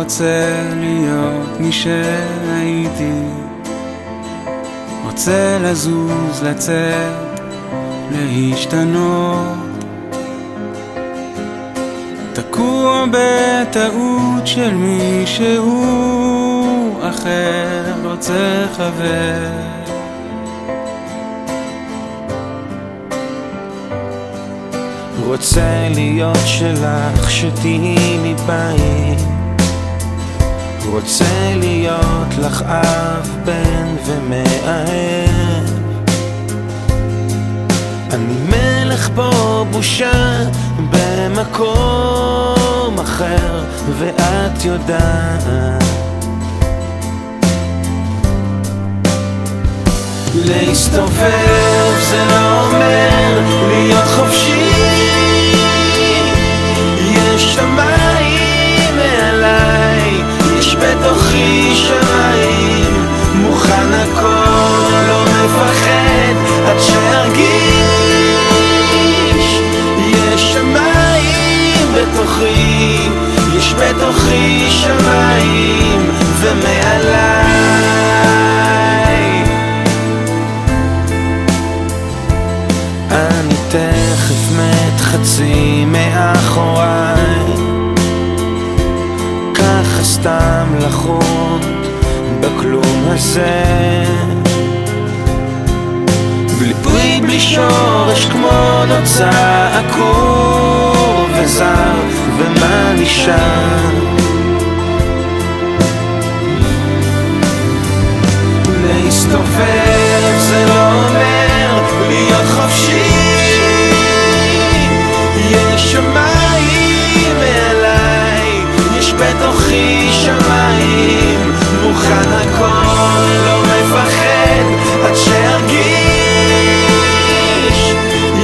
רוצה להיות מי שהייתי, רוצה לזוז, לצאת, להשתנות. תקוע בטעות של מישהו אחר, רוצה חבר. רוצה להיות שלך, שתהי לי בית. רוצה להיות לך אב, בן ומאהב. אני מלך פה בושה במקום אחר, ואת יודעת. להסתובב זה לא אומר להיות חופשי. יש שמיים מעליי, יש בתוכי שמיים. מוכן הכל, לא מפחד עד שארגיש. יש שמיים בתוכי, יש בתוכי שמיים ומעליי. אני תכף מת חצי מאחוריי, ככה סתם לחוט בכלום הזה, בלי פרי בלי שורש, כמו נוצה עקור וזר, ומה נשאר? להסתובב זה לא אומר להיות חופשי. יש שמיים מעליי, יש בתוכי שמיים. מוכן הכל, לא מפחד עד שארגיש.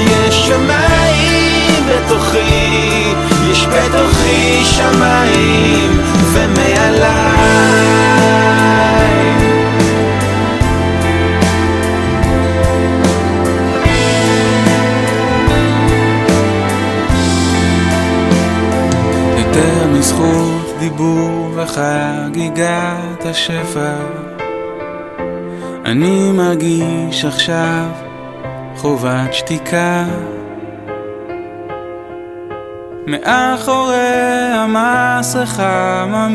יש שמיים בתוכי, יש בתוכי שמיים ומעליי. יותר מזכות דיבור וחגיגת השפע, אני מרגיש עכשיו חובת שתיקה. מאחורי המסכה מה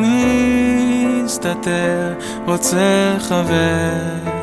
מסתתר, רוצה חבר.